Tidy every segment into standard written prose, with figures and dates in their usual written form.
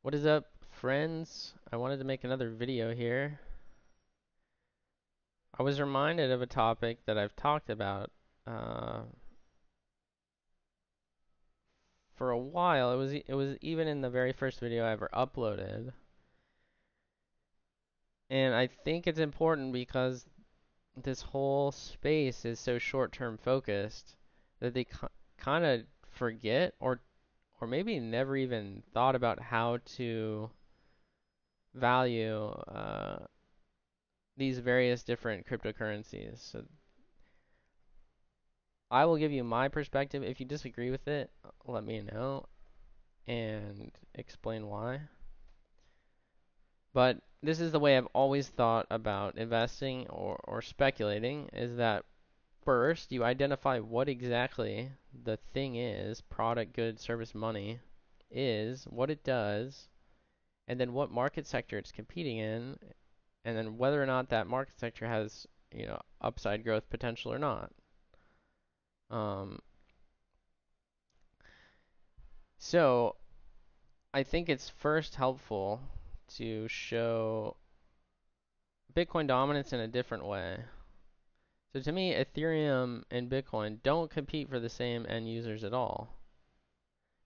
What is up, friends? I wanted to make another video here. I was reminded of a topic that I've talked about uh, for a while. It was even in the very first video I ever uploaded, and I think it's important because this whole space is so short-term focused that they kind of forget or maybe never even thought about how to value these various different cryptocurrencies. So I will give you my perspective. If you disagree with it, let me know and explain why. But this is the way I've always thought about investing or speculating is that first you identify what exactly the thing is, product, good, service, money is, what it does, and then what market sector it's competing in, and then whether or not that market sector has, upside growth potential or not. Um, so I think it's first helpful to show Bitcoin dominance in a different way. So to me, Ethereum and Bitcoin don't compete for the same end users at all.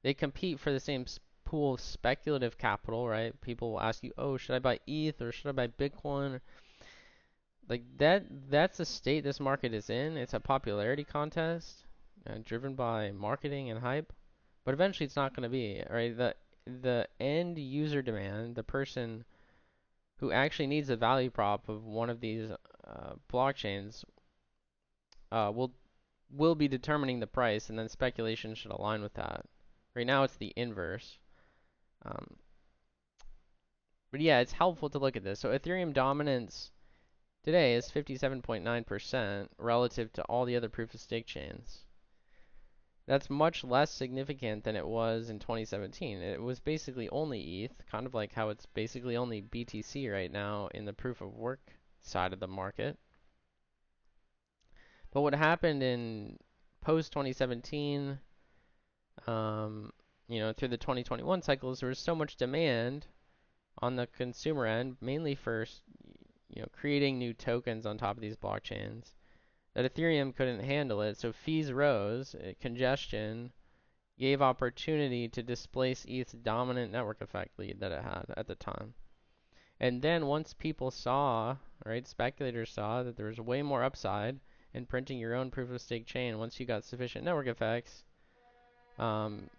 They compete for the same pool of speculative capital, right? People will ask you, "Oh, should I buy ETH or should I buy Bitcoin?" Like that's the state this market is in. It's a popularity contest driven by marketing and hype. But eventually it's not going to be, right? The end user demand, the person who actually needs a value prop of one of these blockchains uh, will will be determining the price, and then speculation should align with that. Right now, it's the inverse. Um, but yeah, it's helpful to look at this. So Ethereum dominance today is 57.9% relative to all the other proof of stake chains. That's much less significant than it was in 2017. It was basically only ETH, kind of like how it's basically only BTC right now in the proof of work side of the market. But what happened in post 2017, through the 2021 cycles, there was so much demand on the consumer end, mainly for, creating new tokens on top of these blockchains, that Ethereum couldn't handle it. So fees rose, congestion gave opportunity to displace ETH's dominant network effect lead that it had at the time. And then once people saw, right, speculators saw that there was way more upside in printing your own proof of stake chain once you got sufficient network effects, um,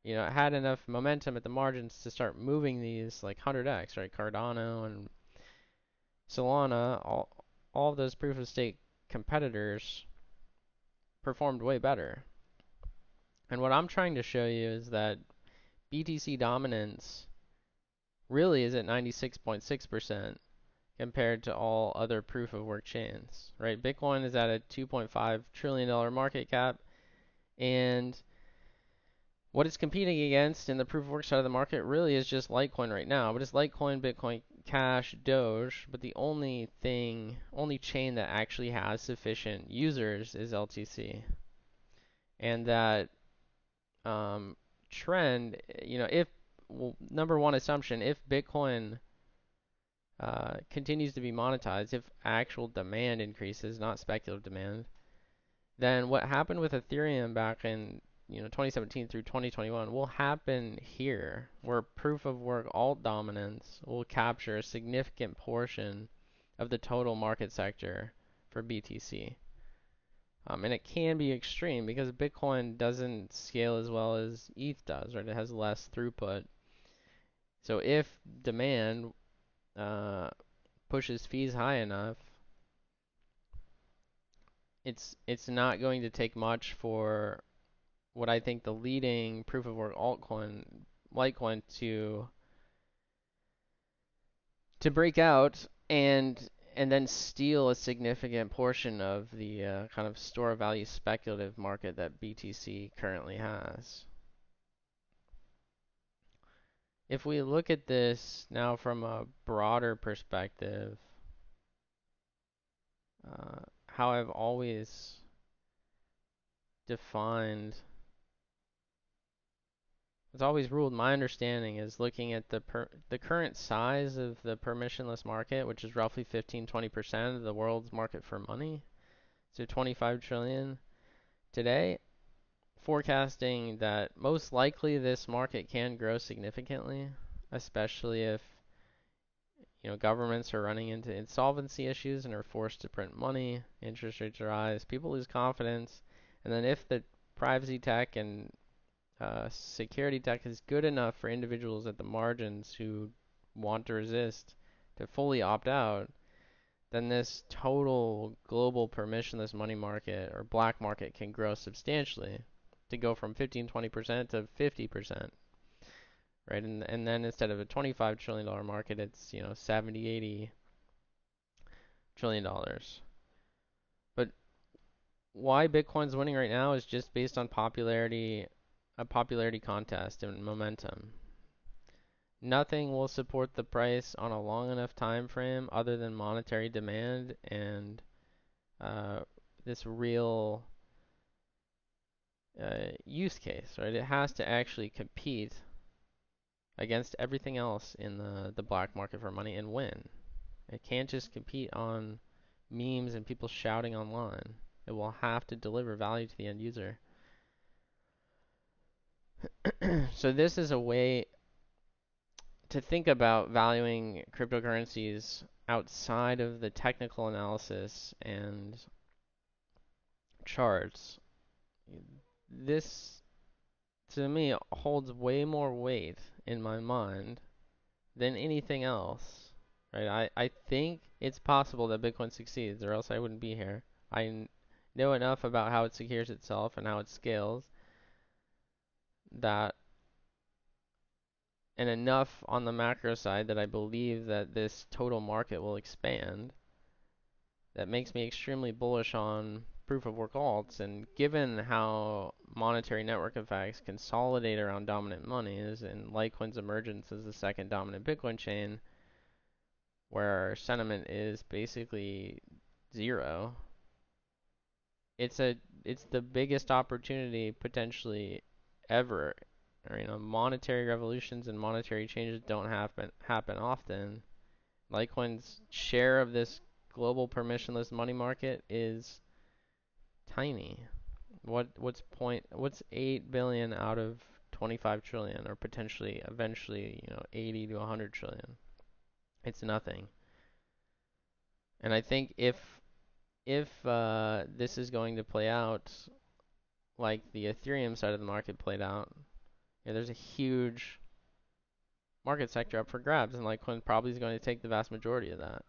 it had enough momentum at the margins to start moving these like 100x, right? Cardano and Solana, all of those proof of stake competitors performed way better. And what I'm trying to show you is that BTC dominance really is at 96.6% compared to all other proof of work chains, right? Bitcoin is at a $2.5 trillion market cap, and what it's competing against in the proof of work side of the market really is just Litecoin right now. But it's Litecoin, Bitcoin Cash, Doge, but the only chain that actually has sufficient users is LTC. And that trend, if number one assumption, if Bitcoin continues to be monetized, if actual demand increases, not speculative demand, then what happened with Ethereum back in 2017 through 2021 will happen here, where proof of work alt dominance will capture a significant portion of the total market sector for BTC. And it can be extreme because Bitcoin doesn't scale as well as ETH does, right? It has less throughput. So if demand uh, pushes fees high enough, it's not going to take much for what I think the leading proof of work altcoin, Litecoin, to break out and then steal a significant portion of the kind of store of value speculative market that BTC currently has. If we look at this now from a broader perspective, how I've always defined it's always ruled. My understanding is looking at the current size of the permissionless market, which is roughly 15-20% of the world's market for money, so 25 trillion today. Forecasting that most likely this market can grow significantly, especially if governments are running into insolvency issues and are forced to print money, interest rates rise, people lose confidence, and then if the privacy tech and security tech is good enough for individuals at the margins who want to resist to fully opt out, then this total global permissionless money market or black market can grow substantially to go from 15-20% to 50%, right? And then instead of a $25 trillion market, it's 70-80 trillion dollars. But why Bitcoin's winning right now is just based on popularity, a popularity contest and momentum. Nothing will support the price on a long enough time frame other than monetary demand and uh, this real use case, right? It has to actually compete against everything else in the black market for money and win. It can't just compete on memes and people shouting online. It will have to deliver value to the end user. So this is a way to think about valuing cryptocurrencies outside of the technical analysis and charts. This, to me, holds way more weight in my mind than anything else. Right? I think it's possible that Bitcoin succeeds, or else I wouldn't be here. I know enough about how it secures itself and how it scales that, and enough on the macro side that I believe that this total market will expand. That makes me extremely bullish on proof of work alts. And given how monetary network effects consolidate around dominant monies and Litecoin's emergence as the second dominant Bitcoin chain, where sentiment is basically zero, it's the biggest opportunity potentially ever. Or, monetary revolutions and monetary changes don't happen often. Litecoin's share of this global permissionless money market is tiny. What's 8 billion out of 25 trillion, or potentially eventually 80 to 100 trillion? It's nothing. And I think if this is going to play out like the Ethereum side of the market played out, there's a huge market sector up for grabs, and Litecoin probably is going to take the vast majority of that.